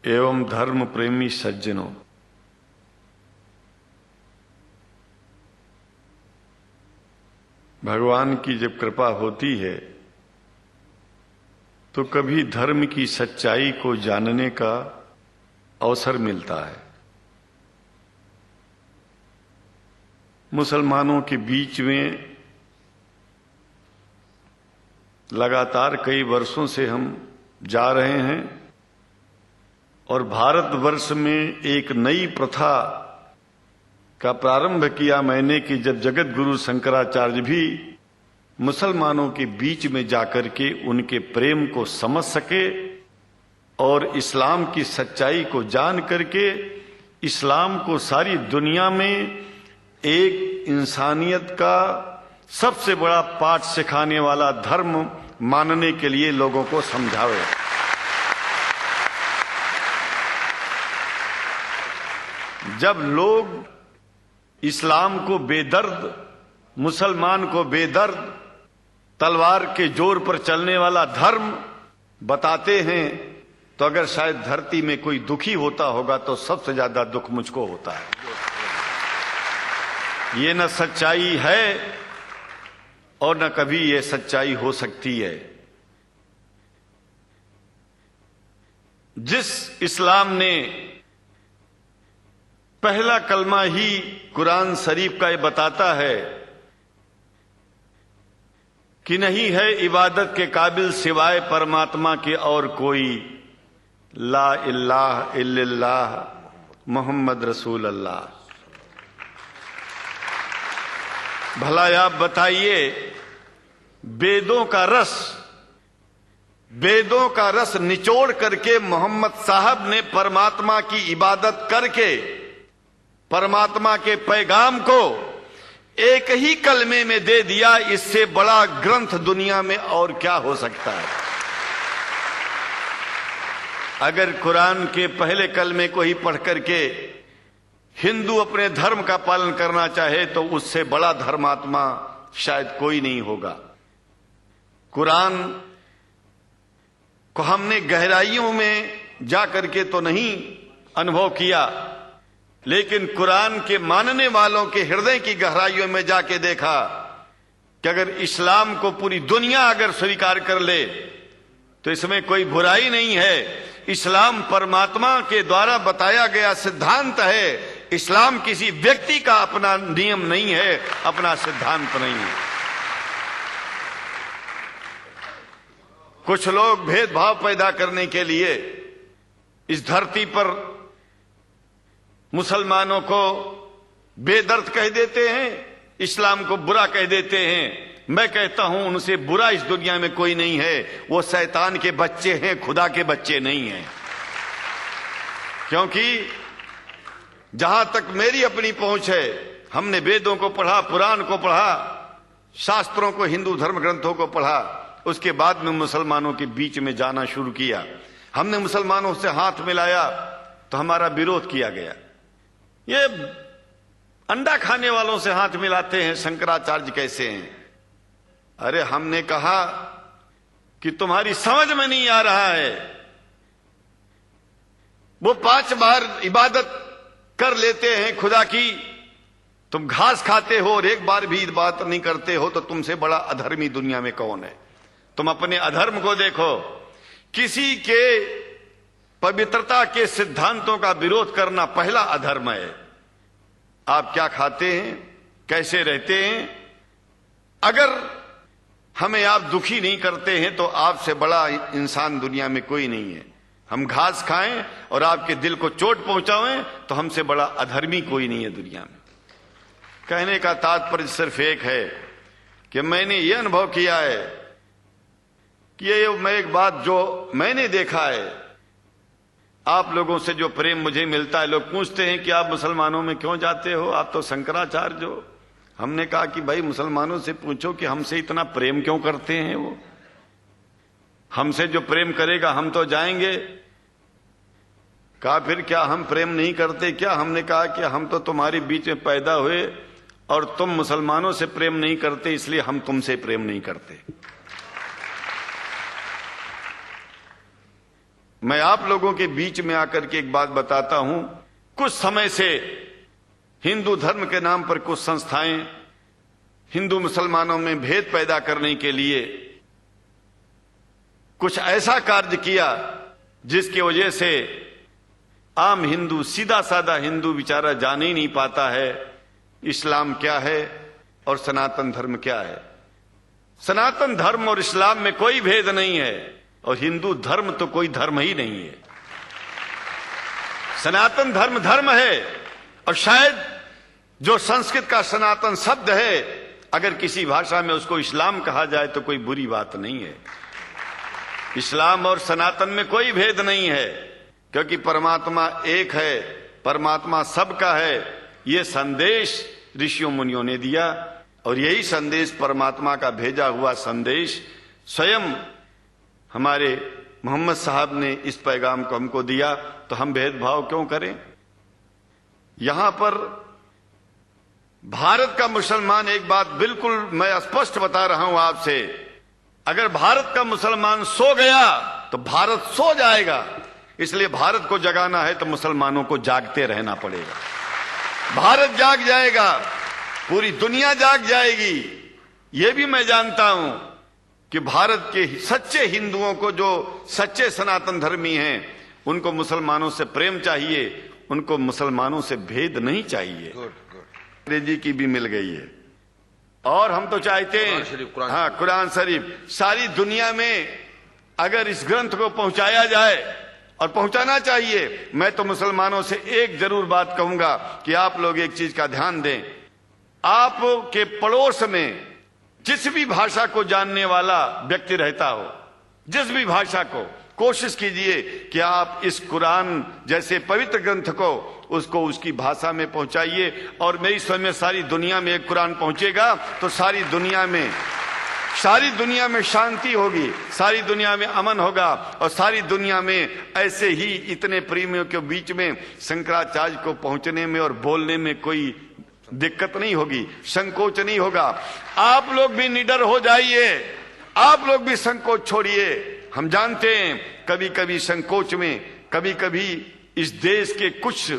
एवं धर्म प्रेमी सज्जनों, भगवान की जब कृपा होती है तो कभी धर्म की सच्चाई को जानने का अवसर मिलता है। मुसलमानों के बीच में लगातार कई वर्षों से हम जा रहे हैं और भारतवर्ष में एक नई प्रथा का प्रारंभ किया मैंने कि जब जगत गुरु शंकराचार्य भी मुसलमानों के बीच में जाकर के उनके प्रेम को समझ सके और इस्लाम की सच्चाई को जान करके इस्लाम को सारी दुनिया में एक इंसानियत का सबसे बड़ा पाठ सिखाने वाला धर्म मानने के लिए लोगों को समझावे। जब लोग इस्लाम को बेदर्द, मुसलमान को बेदर्द, तलवार के जोर पर चलने वाला धर्म बताते हैं तो अगर शायद धरती में कोई दुखी होता होगा तो सबसे ज्यादा दुख मुझको होता है। ये न सच्चाई है और न कभी ये सच्चाई हो सकती है। जिस इस्लाम ने पहला कलमा ही कुरान शरीफ का ये बताता है कि नहीं है इबादत के काबिल सिवाय परमात्मा के और कोई, ला इलाहा इल्लल्लाह मोहम्मद रसूल अल्लाह। भला आप बताइए, वेदों का रस निचोड़ करके मोहम्मद साहब ने परमात्मा की इबादत करके परमात्मा के पैगाम को एक ही कलमे में दे दिया। इससे बड़ा ग्रंथ दुनिया में और क्या हो सकता है। अगर कुरान के पहले कलमे को ही पढ़ करके हिंदू अपने धर्म का पालन करना चाहे तो उससे बड़ा धर्मात्मा शायद कोई नहीं होगा। कुरान को हमने गहराइयों में जा करके तो नहीं अनुभव किया, लेकिन कुरान के मानने वालों के हृदय की गहराइयों में जाके देखा कि अगर इस्लाम को पूरी दुनिया अगर स्वीकार कर ले तो इसमें कोई बुराई नहीं है। इस्लाम परमात्मा के द्वारा बताया गया सिद्धांत है। इस्लाम किसी व्यक्ति का अपना नियम नहीं है, अपना सिद्धांत नहीं है। कुछ लोग भेदभाव पैदा करने के लिए इस धरती पर मुसलमानों को बेदर्द कह देते हैं, इस्लाम को बुरा कह देते हैं। मैं कहता हूं उनसे बुरा इस दुनिया में कोई नहीं है। वो शैतान के बच्चे हैं, खुदा के बच्चे नहीं हैं। क्योंकि जहां तक मेरी अपनी पहुंच है, हमने वेदों को पढ़ा, पुराण को पढ़ा, शास्त्रों को, हिंदू धर्म ग्रंथों को पढ़ा। उसके बाद में मुसलमानों के बीच में जाना शुरू किया। हमने मुसलमानों से हाथ मिलाया तो हमारा विरोध किया गया। ये अंडा खाने वालों से हाथ मिलाते हैं, शंकराचार्य कैसे हैं? अरे हमने कहा कि तुम्हारी समझ में नहीं आ रहा है। वो 5 बार इबादत कर लेते हैं खुदा की, तुम घास खाते हो और एक बार भी इबादत नहीं करते हो, तो तुमसे बड़ा अधर्मी दुनिया में कौन है? तुम अपने अधर्म को देखो। किसी के पवित्रता के सिद्धांतों का विरोध करना पहला अधर्म है। आप क्या खाते हैं, कैसे रहते हैं, अगर हमें आप दुखी नहीं करते हैं तो आपसे बड़ा इंसान दुनिया में कोई नहीं है। हम घास खाएं और आपके दिल को चोट पहुंचाएं तो हमसे बड़ा अधर्मी कोई नहीं है दुनिया में। कहने का तात्पर्य सिर्फ एक है कि मैंने ये अनुभव किया है कि ये मैं एक बात जो मैंने देखा है, आप लोगों से जो प्रेम मुझे मिलता है, लोग पूछते हैं कि आप मुसलमानों में क्यों जाते हो, आप तो शंकराचार्य हो। हमने कहा कि भाई मुसलमानों से पूछो कि हमसे इतना प्रेम क्यों करते हैं। वो हमसे जो प्रेम करेगा हम तो जाएंगे। कहा फिर क्या हम प्रेम नहीं करते क्या? हमने कहा कि हम तो तुम्हारे बीच में पैदा हुए और तुम मुसलमानों से प्रेम नहीं करते, इसलिए हम तुमसे प्रेम नहीं करते। मैं आप लोगों के बीच में आकर के एक बात बताता हूं। कुछ समय से हिंदू धर्म के नाम पर कुछ संस्थाएं हिंदू मुसलमानों में भेद पैदा करने के लिए कुछ ऐसा कार्य किया जिसकी वजह से आम हिंदू, सीधा साधा हिंदू बेचारा जान ही नहीं पाता है इस्लाम क्या है और सनातन धर्म क्या है। सनातन धर्म और इस्लाम में कोई भेद नहीं है और हिंदू धर्म तो कोई धर्म ही नहीं है। सनातन धर्म धर्म है और शायद जो संस्कृत का सनातन शब्द है, अगर किसी भाषा में उसको इस्लाम कहा जाए तो कोई बुरी बात नहीं है। इस्लाम और सनातन में कोई भेद नहीं है, क्योंकि परमात्मा एक है, परमात्मा सबका है। ये संदेश ऋषियों मुनियों ने दिया और यही संदेश परमात्मा का भेजा हुआ संदेश स्वयं हमारे मोहम्मद साहब ने इस पैगाम को हमको दिया। तो हम भेदभाव क्यों करें? यहां पर भारत का मुसलमान, एक बात बिल्कुल मैं स्पष्ट बता रहा हूं आपसे, अगर भारत का मुसलमान सो गया तो भारत सो जाएगा। इसलिए भारत को जगाना है तो मुसलमानों को जागते रहना पड़ेगा। भारत जाग जाएगा, पूरी दुनिया जाग जाएगी। यह भी मैं जानता हूं कि भारत के सच्चे हिंदुओं को, जो सच्चे सनातन धर्मी हैं, उनको मुसलमानों से प्रेम चाहिए, उनको मुसलमानों से भेद नहीं चाहिए। अंग्रेजी की भी मिल गई है और हम तो चाहते हैं, हाँ, कुरान शरीफ सारी दुनिया में अगर इस ग्रंथ को पहुंचाया जाए, और पहुंचाना चाहिए। मैं तो मुसलमानों से एक जरूर बात कहूंगा कि आप लोग एक चीज का ध्यान दें। आपके पड़ोस में जिस भी भाषा को जानने वाला व्यक्ति रहता हो, जिस भी भाषा को, कोशिश कीजिए कि आप इस कुरान जैसे पवित्र ग्रंथ को उसको उसकी भाषा में पहुंचाइए। और मेरी समझ में सारी दुनिया में एक कुरान पहुंचेगा तो सारी दुनिया में शांति होगी, सारी दुनिया में अमन होगा और सारी दुनिया में ऐसे ही इतने प्रेमियों के बीच में शंकराचार्य को पहुंचने में और बोलने में कोई दिक्कत नहीं होगी, संकोच नहीं होगा। आप लोग भी निडर हो जाइए, आप लोग भी संकोच छोड़िए। हम जानते हैं कभी कभी संकोच में, कभी कभी इस देश के कुछ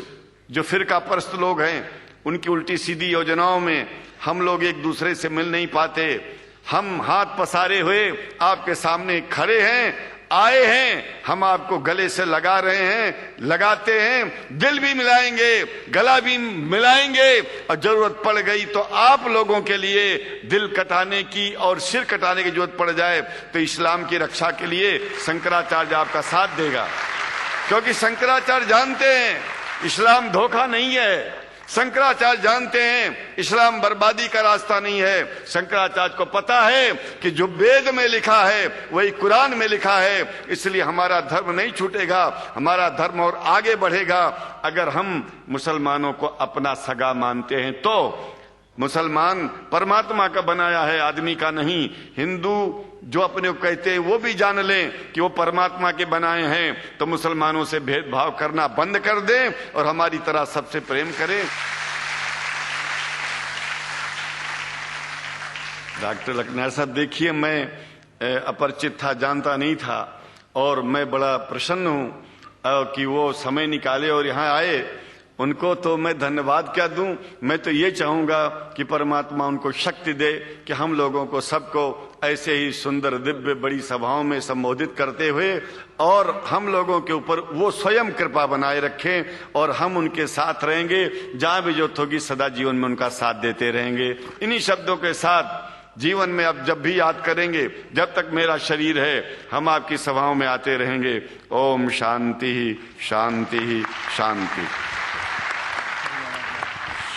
जो फिरका परस्त लोग हैं, उनकी उल्टी सीधी योजनाओं में हम लोग एक दूसरे से मिल नहीं पाते। हम हाथ पसारे हुए आपके सामने खड़े हैं, आए हैं, हम आपको गले से लगा रहे हैं, लगाते हैं, दिल भी मिलाएंगे, गला भी मिलाएंगे और जरूरत पड़ गई तो आप लोगों के लिए दिल कटाने की और सिर कटाने की जरूरत पड़ जाए तो इस्लाम की रक्षा के लिए शंकराचार्य आपका साथ देगा। क्योंकि शंकराचार्य जानते हैं इस्लाम धोखा नहीं है, शंकराचार्य जानते हैं इस्लाम बर्बादी का रास्ता नहीं है। शंकराचार्य को पता है कि जो वेद में लिखा है वही कुरान में लिखा है, इसलिए हमारा धर्म नहीं छूटेगा, हमारा धर्म और आगे बढ़ेगा। अगर हम मुसलमानों को अपना सगा मानते हैं तो मुसलमान परमात्मा का बनाया है, आदमी का नहीं। हिंदू जो अपने को कहते हैं वो भी जान लें कि वो परमात्मा के बनाए हैं, तो मुसलमानों से भेदभाव करना बंद कर दें और हमारी तरह सबसे प्रेम करें। डॉक्टर लखनार साहब, देखिए मैं अपरिचित था, जानता नहीं था और मैं बड़ा प्रसन्न हूं कि वो समय निकाले और यहाँ आए। उनको तो मैं धन्यवाद क्या दूं, मैं तो ये चाहूंगा कि परमात्मा उनको शक्ति दे कि हम लोगों को सबको ऐसे ही सुंदर दिव्य बड़ी सभाओं में संबोधित करते हुए और हम लोगों के ऊपर वो स्वयं कृपा बनाए रखें और हम उनके साथ रहेंगे, जहां भी जरूरत होगी सदा जीवन में उनका साथ देते रहेंगे। इन्हीं शब्दों के साथ जीवन में अब जब भी याद करेंगे, जब तक मेरा शरीर है, हम आपकी सभाओं में आते रहेंगे। ओम शांति शांति शांति।